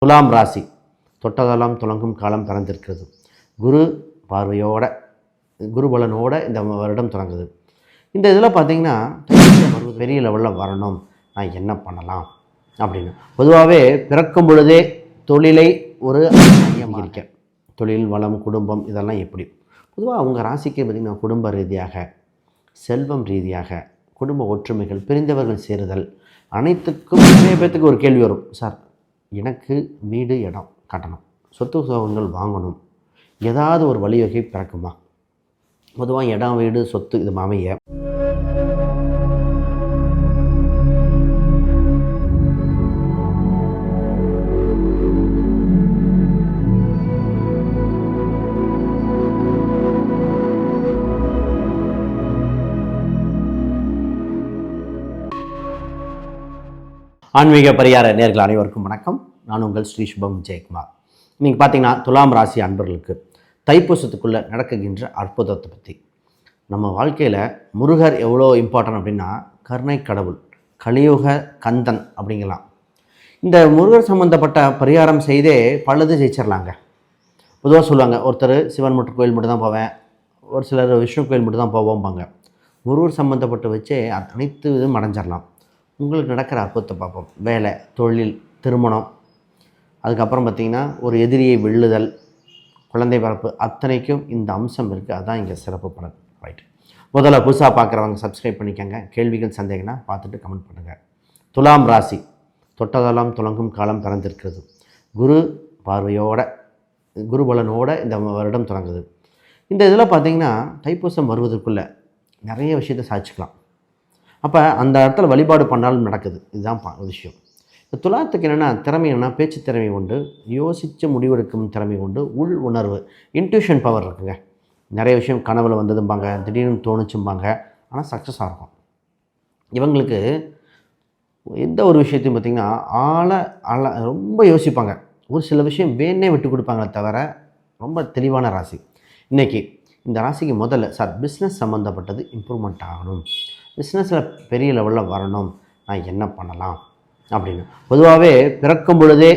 துலாம் ராசி தொட்டதெல்லாம் துலங்கும் காலம் பிறந்திருக்கிறது. குரு பார்வையோட குருபலனோட இந்த வருடம் தொடங்குது. இந்த இதில் பார்த்திங்கன்னா பெரிய லெவலில் வரணும், நான் என்ன பண்ணலாம் அப்படின்னு பொதுவாகவே பிறக்கும் பொழுதே தொழிலை ஒரு மையம் இருக்க, தொழில் வளம் குடும்பம் இதெல்லாம் எப்படி பொதுவாக அவங்க ராசிக்கு பார்த்திங்கன்னா குடும்ப ரீதியாக செல்வம் ரீதியாக குடும்ப ஒற்றுமைகள் பிரிந்தவர்கள் சேருதல் அனைத்துக்கும் நிறைய பேர்த்துக்கு ஒரு கேள்வி வரும். சார், எனக்கு வீடு இடம் கட்டணும், சொத்து சுகங்கள் வாங்கணும், ஏதாவது ஒரு வழிவகை பிறக்குமா? பொதுவாக இடம் வீடு சொத்து இது அமைய ஆன்மீக பரிகார நேர்கள் அனைவருக்கும் வணக்கம். நான் உங்கள் ஸ்ரீ சுபம் ஜெயக்குமார். இன்றைக்கி பார்த்தீங்கன்னா துலாம் ராசி அன்பர்களுக்கு தைப்பூசத்துக்குள்ளே நடக்குகின்ற அற்புதத்தை பற்றி நம்ம வாழ்க்கையில் முருகர் எவ்வளோ இம்பார்ட்டன்ட் அப்படின்னா கருணை கடவுள், கலியுக கந்தன் அப்படிங்கலாம். இந்த முருகர் சம்மந்தப்பட்ட பரிகாரம் செய்தே பலது ஜெயிச்சிடலாங்க. பொதுவாக சொல்லுவாங்க, ஒருத்தர் சிவன் மட்டும் கோயில் மட்டும் தான் போவேன், ஒரு சிலர் விஷ்ணு கோயில் மட்டும் தான் போவோம்பாங்க. முருகர் சம்மந்தப்பட்டு வச்சே அனைத்து இதுவும் அடைஞ்சிடலாம். உங்களுக்கு நடக்கிற அற்புதத்தை பார்ப்போம். வேலை, தொழில், திருமணம், அதுக்கப்புறம் பார்த்திங்கன்னா ஒரு எதிரியை வெல்லுதல், குழந்தை பிறப்பு, அத்தனைக்கும் இந்த அம்சம் இருக்குது. அதுதான் இங்கே சிறப்பு பலன். ரைட், முதல்ல புதுசாக பார்க்குறவங்க சப்ஸ்கிரைப் பண்ணிக்கோங்க. கேள்விகள் சந்தேகம்னா பார்த்துட்டு கமெண்ட் பண்ணுங்கள். துலாம் ராசி தொட்டதெல்லாம் துலங்கும் காலம் பிறந்திருக்கிறது. குரு பார்வையோட குருபலனோட இந்த வருடம் தொடங்குது. இந்த இதில் பார்த்திங்கன்னா தைப்பூசம் வருவதற்குள்ளே நிறைய விஷயத்தை சாதிச்சுக்கலாம். அப்போ அந்த இடத்துல வழிபாடு பண்ணாலும் நடக்குது. இதுதான் விஷயம். இந்த துலாத்துக்கு என்னென்னா திறமை என்னென்னா பேச்சு திறமை உண்டு, யோசித்து முடிவெடுக்கும் திறமை உண்டு, உள் உணர்வு இன்ட்யூஷன் பவர் இருக்குங்க. நிறைய விஷயம் கனவுல வந்ததும்பாங்க, திடீர்னு தோணுச்சும்பாங்க, ஆனால் சக்ஸஸாக இருக்கும். இவங்களுக்கு எந்த ஒரு விஷயத்தையும் பார்த்திங்கன்னா ரொம்ப யோசிப்பாங்க. ஒரு சில விஷயம் வேணே விட்டு கொடுப்பாங்களே தவிர ரொம்ப தெளிவான ராசி. இன்றைக்கி இந்த ராசிக்கு முதல்ல சார் பிஸ்னஸ் சம்மந்தப்பட்டது இம்ப்ரூவ்மெண்ட் ஆகணும், பிஸ்னஸில் பெரிய லெவலில் வரணும், நான் என்ன பண்ணலாம் அப்படின்னு பொதுவாகவே பிறக்கும் பொழுதே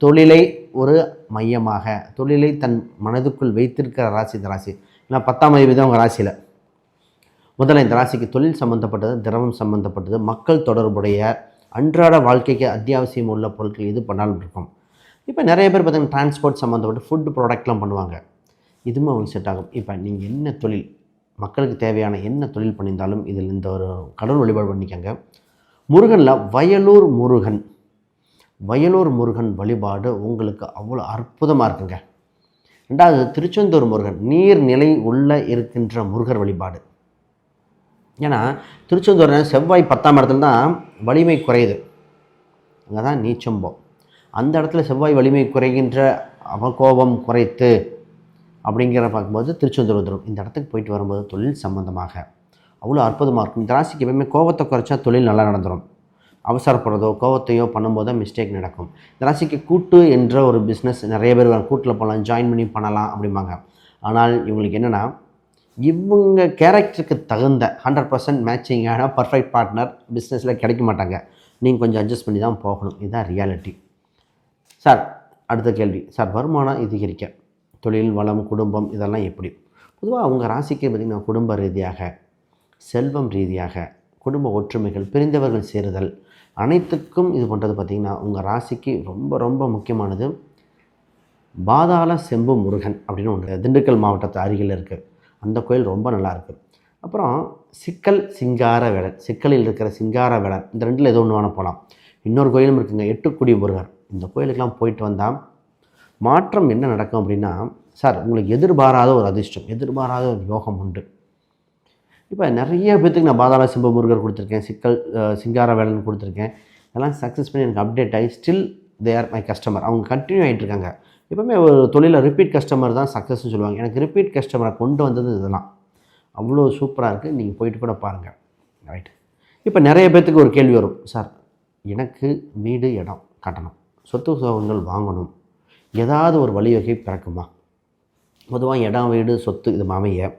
தொழிலை ஒரு மையமாக தொழிலை தன் மனதுக்குள் வைத்திருக்கிற ராசி இந்த ராசி. ஏன்னா 10ஆம் அதிபதி தான் உங்கள் ராசியில். முதல்ல இந்த ராசிக்கு தொழில் சம்மந்தப்பட்டது, திரவம் சம்மந்தப்பட்டது, மக்கள் தொடர்புடைய அன்றாட வாழ்க்கைக்கு அத்தியாவசியம் உள்ள பொருட்கள் இது பண்ணாலும் இருக்கும். இப்போ நிறைய பேர் பார்த்திங்கன்னா டிரான்ஸ்போர்ட் சம்மந்தப்பட்டு ஃபுட் ப்ராடக்ட்லாம் பண்ணுவாங்க. இதுவும் அவங்களுக்கு செட் ஆகும். இப்போ நீங்கள் என்ன தொழில், மக்களுக்கு தேவையான என்ன தொழில் பண்ணியிருந்தாலும் இதில் இந்த ஒரு கடவுள் வழிபாடு பண்ணிக்கங்க. முருகனில் வயலூர் முருகன் வழிபாடு உங்களுக்கு அவ்வளோ அற்புதமாக இருக்குங்க. ரெண்டாவது திருச்செந்தூர் முருகன், நீர்நிலை உள்ளே இருக்கின்ற முருகர் வழிபாடு. ஏன்னா திருச்செந்தூர் செவ்வாய் 10ஆம் இடத்துல தான் வலிமை குறையுது, அங்கே தான் நீச்சம்போம். அந்த இடத்துல செவ்வாய் வலிமை குறைகின்ற அவகோபம் குறைத்து அப்படிங்கிற பார்க்கும்போது திருச்செந்தூர் வந்துடும். இந்த இடத்துக்கு போயிட்டு வரும்போது தொழில் சம்மந்தமாக அவ்வளோ அற்புதமாக இருக்கும். இந்த ராசிக்கு எப்பவுமே கோபத்தை குறைச்சா தொழில் நல்லா நடந்துடும். அவசரப்படுறதோ கோபத்தையோ பண்ணும்போது தான் மிஸ்டேக் நடக்கும். இந்த ராசிக்கு கூட்டு என்ற ஒரு பிஸ்னஸ் நிறைய பேர் கூட்டில் போகலாம், ஜாயின் பண்ணி பண்ணலாம் அப்படிம்பாங்க. ஆனால் இவங்களுக்கு என்னென்னா இவங்க கேரக்டருக்கு தகுந்த 100% மேட்சிங்கான பர்ஃபெக்ட் பார்ட்னர் பிஸ்னஸில் கிடைக்க மாட்டாங்க. நீங்கள் கொஞ்சம் அட்ஜஸ்ட் பண்ணி தான் போகணும். இதுதான் ரியாலிட்டி. சார், அடுத்த கேள்வி, சார் வருமானம் அதிகரிக்க, தொழில் வளம் குடும்பம் இதெல்லாம் எப்படி? பொதுவாக அவங்க ராசிக்கு பார்த்திங்கன்னா குடும்ப ரீதியாக செல்வம் ரீதியாக குடும்ப ஒற்றுமைகள் பிரிந்தவர்கள் சேருதல் அனைத்துக்கும் இது பண்ணுறது பார்த்திங்கன்னா உங்கள் ராசிக்கு ரொம்ப ரொம்ப முக்கியமானது பாதாள செம்பு முருகன் அப்படின்னு ஒன்று திண்டுக்கல் மாவட்டத்து அருகில் இருக்குது. அந்த கோயில் ரொம்ப நல்லாயிருக்கு. அப்புறம் சிக்கல் சிங்கார வேலன், சிக்கலில் இருக்கிற சிங்கார வேலன், இந்த ரெண்டில் ஏதோ ஒன்று வேணால் போகலாம். இன்னொரு கோயிலும் இருக்குங்க, எட்டுக்குடி முருகர். இந்த கோயிலுக்கெல்லாம் போயிட்டு வந்தால் மாற்றம் என்ன நடக்கும் அப்படின்னா, சார் உங்களுக்கு எதிர்பாராத ஒரு அதிர்ஷ்டம், எதிர்பாராத ஒரு யோகம் உண்டு. இப்போ நிறைய பேர்த்துக்கு நான் பாதாள சிம்ப முருகர் கொடுத்துருக்கேன், சிங்கார வேலன் கொடுத்துருக்கேன். இதெல்லாம் சக்ஸஸ் பண்ணி எனக்கு அப்டேட் ஆகி still they are my customer. அவங்க கண்டினியூ ஆகிட்டு இருக்காங்க. எப்போவுமே ஒரு தொழிலில் ரிப்பீட் கஸ்டமர் தான் சக்ஸஸ்ன்னு சொல்லுவாங்க. எனக்கு ரிப்பீட் கஸ்டமரை கொண்டு வந்தது இதெல்லாம் அவ்வளோ சூப்பராக இருக்குது. நீங்கள் போயிட்டு கூட பாருங்கள். ரைட், இப்போ நிறைய பேர்த்துக்கு ஒரு கேள்வி வரும், சார் எனக்கு வீடு இடம் கட்டணும், சொத்து சுகங்கள் வாங்கணும், ஏதாவது ஒரு வழிவகை பிறக்குமா? பொதுவாக இடம் வீடு சொத்து இது அமைய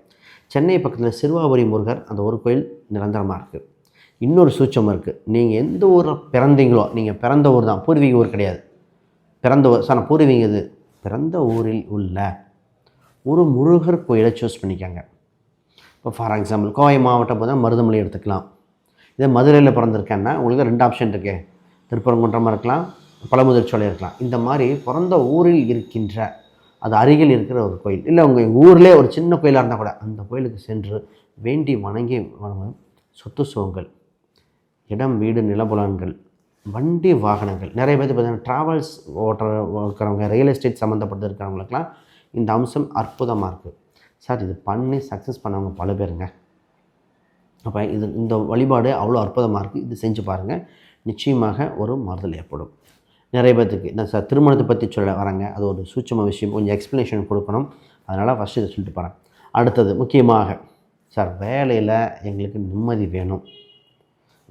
சென்னை பக்கத்தில் சிறுவாபுரி முருகர் அந்த ஒரு கோயில் நிரந்தரமாக இருக்குது. இன்னொரு சூட்சம் இருக்குது, நீங்கள் எந்த ஊரில் பிறந்தீங்களோ, நீங்கள் பிறந்த ஊர் தான், பூர்வீக ஊர் கிடையாது, சார் பூர்வீகம் இது, பிறந்த ஊரில் உள்ள ஒரு முருகர் கோயிலை சூஸ் பண்ணிக்காங்க. இப்போ ஃபார் எக்ஸாம்பிள் கோவை மாவட்டம் போது மருதமலை எடுத்துக்கலாம். இதே மதுரையில் பிறந்திருக்கேன்னா உங்களுக்கு 2 ஆப்ஷன் இருக்குது. திருப்பரங்குன்றமாக இருக்கலாம், பழமுதிர்ச்சோலை இருக்கலாம். இந்த மாதிரி பிறந்த ஊரில் இருக்கின்ற அது அருகில் இருக்கிற ஒரு கோயில், இல்லை உங்கள் ஊர்லேயே ஒரு சின்ன கோயிலாக இருந்தால் கூட அந்த கோயிலுக்கு சென்று வேண்டி வணங்கி சொத்து சுகங்கள், இடம் வீடு நிலபுலன்கள், வண்டி வாகனங்கள், நிறைய பேர் பார்த்தீங்கன்னா ட்ராவல்ஸ் இருக்கிறவங்க, ரியல் எஸ்டேட் சம்மந்தப்பட்டு இருக்கிறவங்களுக்கெல்லாம் இந்த அம்சம் அற்புதமாக இருக்குது. சார் இது பண்ணி சக்ஸஸ் பண்ணவங்க பல பேருங்க. அப்போ இந்த வழிபாடு அவ்வளோ அற்புதமாக இருக்குது. இது செஞ்சு பாருங்கள், நிச்சயமாக ஒரு மாறுதல் ஏற்படும். நிறைய பேர்த்துக்கு நான் சார் திருமணத்தை பற்றி சொல்ல வரேங்க, அது ஒரு சூட்சம விஷயம், கொஞ்சம் எக்ஸ்ப்ளனேஷன் கொடுக்கணும். அதனால் ஃபஸ்ட்டு இதை சொல்லிட்டு போகிறேன். அடுத்தது முக்கியமாக சார் வேலையில் எங்களுக்கு நிம்மதி வேணும்,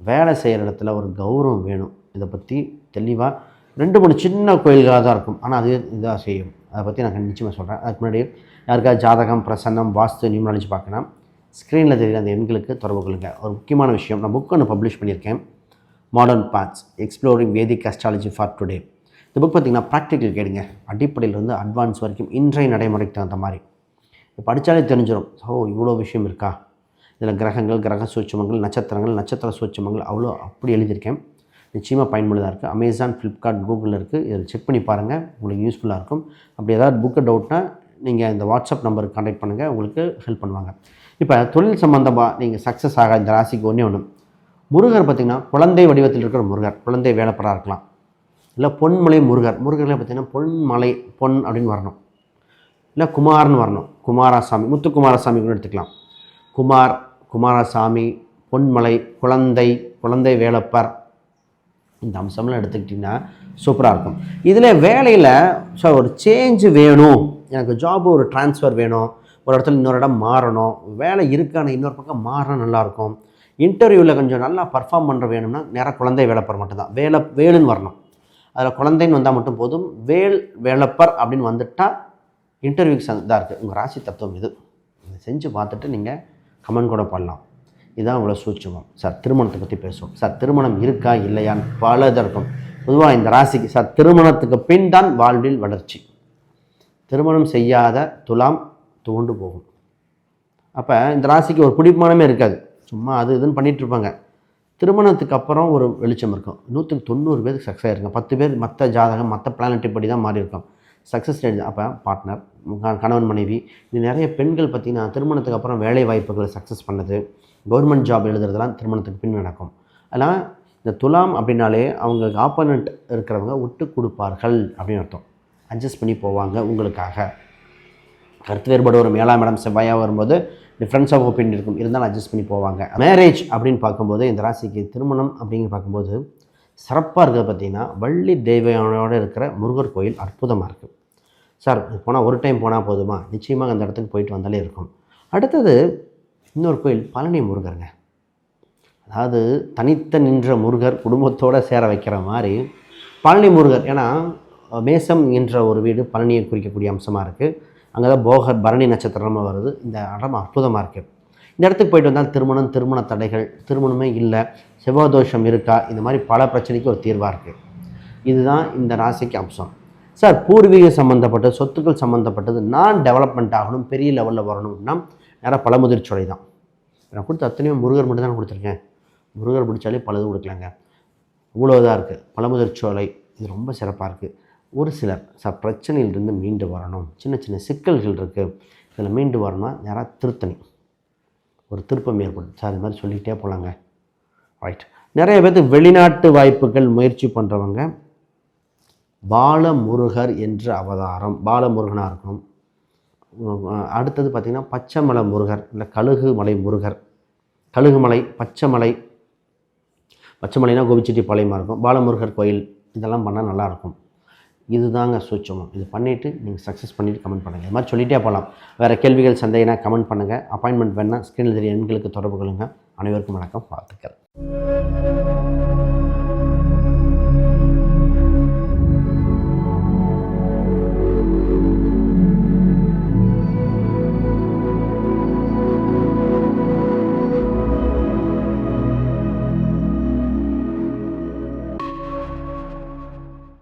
வேலை செய்கிற இடத்துல ஒரு கௌரவம் வேணும். இதை பற்றி தெளிவாக 2-3 சின்ன கோயில்களாக தான் இருக்கும், ஆனால் அது இதாக செய்யும். அதை பற்றி நான் நிச்சயமாக சொல்கிறேன். அதுக்கு முன்னாடி யாருக்காவது ஜாதகம், பிரசன்னம், வாஸ்து, நியூமராலஜி பார்க்கணும், ஸ்க்ரீனில் தெரிகிற அந்த எண்களுக்கு தொடர்பு கொள்ளுங்கள். ஒரு முக்கியமான விஷயம், நான் புக் ஒன்று பப்ளிஷ் பண்ணியிருக்கேன், modern paths exploring Vedic astrology for today. இந்த புக் பார்த்திங்கன்னா ப்ராக்டிக்கல் கேடுங்க, அடிப்படையிலிருந்து அட்வான்ஸ் வரைக்கும் இன்றைய நடைமுறைக்கு தகுந்த மாதிரி படித்தாலே தெரிஞ்சிடும். இவ்வளோ விஷயம் இருக்கா இதில், கிரகங்கள், கிரக சூட்சமங்கள், நட்சத்திரங்கள், நட்சத்திர சூட்சமங்கள், அவ்வளோ அப்படி எழுதியிருக்கேன். நிச்சயமாக பயனுள்ளதாக இருக்குது. அமேசான், ஃப்ளிப்கார்ட், கூகுளில் இருக்குது. இதில் செக் பண்ணி பாருங்கள், உங்களுக்கு யூஸ்ஃபுல்லாக இருக்கும். அப்படி ஏதாவது புக்கு டவுட்னா நீங்கள் இந்த வாட்ஸ்அப் நம்பருக்கு கான்டாக்ட் பண்ணுங்கள், உங்களுக்கு ஹெல்ப் பண்ணுவாங்க. இப்போ தொழில் சம்மந்தமாக நீங்கள் சக்ஸஸ் ஆக இந்த ராசிக்கு ஒன்று முருகர் பார்த்திங்கன்னா குழந்தை வடிவத்தில் இருக்கிற முருகர், குழந்தை வேலைப்படாக இருக்கலாம். இல்லை பொன்மலை முருகர், முருகரில் பார்த்திங்கன்னா பொன்மலை, பொன் அப்படின்னு வரணும். இல்லை குமார்னு வரணும், குமாரசாமி, முத்துக்குமாரசாமி கூட எடுத்துக்கலாம். குமாரசாமி, பொன்மலை, குழந்தை, குழந்தை வேலப்பர், இந்த அம்சம்லாம் எடுத்துக்கிட்டிங்கன்னா சூப்பராக இருக்கும். இதில் வேலையில் சார் ஒரு சேஞ்சு வேணும், எனக்கு ஜாபு ஒரு ட்ரான்ஸ்ஃபர் வேணும், ஒரு இடத்துல இன்னொரு இடம் மாறணும், வேலை இருக்கான இன்னொரு பக்கம் மாறினா நல்லாயிருக்கும், இன்டர்வியூவில் கொஞ்சம் நல்லா பர்ஃபார்ம் பண்ணுற வேணும்னா நேராக குழந்தை வேலப்பர் மட்டும்தான். வேலுன்னு வரணும், அதில் குழந்தைன்னு வந்தால் மட்டும் போதும். வேலப்பர் அப்படின்னு வந்துட்டால் இன்டர்வியூக்கு இதாக இருக்குது. உங்கள் ராசி தத்துவம் இது. இதை செஞ்சு பார்த்துட்டு நீங்கள் கமெண்ட் கூட பண்ணலாம். இதுதான் உங்களை சூட்சமம். சார் திருமணத்தை பற்றி பேசுவோம். சார் திருமணம் இருக்கா இல்லையான்னு பல இது இருக்கும். பொதுவாக இந்த ராசிக்கு சார் திருமணத்துக்கு பின் தான் வாழ்வில் வளர்ச்சி. திருமணம் செய்யாத துலாம் துவண்டு போகும். அப்போ இந்த ராசிக்கு ஒரு பிடிமானமே இருக்காது, சும்மா அது இதுன்னு பண்ணிகிட்ருப்பாங்க. திருமணத்துக்கு அப்புறம் ஒரு வெளிச்சம் இருக்கும். 190 பேருக்கு சக்ஸஸ் ஆகிருக்கும். 10 பேர் மற்ற ஜாதகம், மற்ற பிளானட்டை படி தான் மாறி இருக்கும். Success rate. அப்போ பார்ட்னர், கணவன் மனைவி, இது நிறைய பெண்கள் பார்த்திங்கன்னா திருமணத்துக்கு அப்புறம் வேலை வாய்ப்புகளை சக்ஸஸ் பண்ணது, கவர்மெண்ட் ஜாப் எழுதுறதெல்லாம் திருமணத்துக்கு பின் நடக்கும். அதனால் இந்த துலாம் அப்படின்னாலே அவங்க ஆப்போனண்ட் இருக்கிறவங்க விட்டு கொடுப்பார்கள் அப்படின்னு அர்த்தம். அட்ஜஸ்ட் பண்ணி போவாங்க உங்களுக்காக. கருத்து வேறுபாடு ஒரு 7ஆம் இடம் செவ்வாயாக வரும்போது டிஃப்ரென்ஸ் ஆஃப் ஒப்பீனியன் இருக்கும், இருந்தாலும் அட்ஜஸ்ட் பண்ணி போவாங்க. மேரேஜ் அப்படின்னு பார்க்கும்போது இந்த ராசிக்கு திருமணம் அப்படிங்கிற பார்க்கும்போது சிறப்பாக இருக்கிறது பார்த்திங்கன்னா வள்ளி தெய்வனோடு இருக்கிற முருகர் கோயில் அற்புதமாக இருக்குது. சார் போனால் ஒரு டைம் போனால் போதுமா? நிச்சயமாக அந்த இடத்துக்கு போயிட்டு வந்தாலே இருக்கும். அடுத்தது இன்னொரு கோயில் பழனி முருகருங்க. அதாவது தனித்த நின்ற முருகர் குடும்பத்தோடு சேர வைக்கிற மாதிரி பழனி முருகர். ஏன்னா மேசம் என்ற ஒரு வீடு பழனியை குறிக்கக்கூடிய அம்சமாக இருக்குது. அங்கே தான் போகர் பரணி நட்சத்திரமாக வருது. இந்த இடம் அற்புதமாக இருக்குது. இந்த இடத்துக்கு போயிட்டு வந்தால் திருமண தடைகள், திருமணமே இல்லை, செவ்வாதோஷம் இருக்கா, இந்த மாதிரி பல பிரச்சனைக்கு ஒரு தீர்வாக இருக்குது. இதுதான் இந்த ராசிக்கு அம்சம். சார் பூர்வீக சம்மந்தப்பட்ட சொத்துக்கள் சம்மந்தப்பட்டது நான் டெவலப்மெண்ட் ஆகணும், பெரிய லெவலில் வரணும்னா நேராக பழமுதிர்ச்சோலை தான். நான் கொடுத்த அத்தனையும் முருகர் மட்டும் தான் கொடுத்துருக்கேன். முருகர் பிடிச்சாலே பலது கொடுக்கலாங்க, இவ்வளோதான் இருக்குது. பழமுதிர்ச்சோலை இது ரொம்ப சிறப்பாக இருக்குது. ஒரு சிலர் சார் பிரச்சனையிலிருந்து மீண்டு வரணும், சின்ன சின்ன சிக்கல்கள் இருக்குது, இதில் மீண்டு வரணும்னா நேராக திருத்தணி, ஒரு திருப்பம் ஏற்படும் சார். இது மாதிரி சொல்லிகிட்டே போகலாங்க. ரைட். நிறைய பேருக்கு வெளிநாட்டு வாய்ப்புகள் முயற்சி பண்ணுறவங்க பாலமுருகர் என்ற அவதாரம், பாலமுருகனாக இருக்கணும். அடுத்தது பார்த்திங்கன்னா பச்சைமலை முருகர், இல்லை கழுகுமலை முருகர், கழுகுமலை, பச்சைமலைனா கோபிச்செட்டிப்பாளையமாக இருக்கும். பாலமுருகர் கோயில் இதெல்லாம் பண்ணால் நல்லாயிருக்கும். இதுதாங்க சூட்சமம். இது பண்ணிவிட்டு நீங்கள் சக்ஸஸ் பண்ணிவிட்டு கமெண்ட் பண்ணுங்கள். இது மாதிரி சொல்லிகிட்டே போகலாம். வேறு கேள்விகள் சந்தேகம்னா கமெண்ட் பண்ணுங்கள். அப்பாயின்மெண்ட் வேணால் ஸ்க்ரீனில் தெரிய எண்களுக்கு தொடர்பு கொள்ளுங்கள். அனைவருக்கும் வணக்கம், வாழ்த்துக்கள்.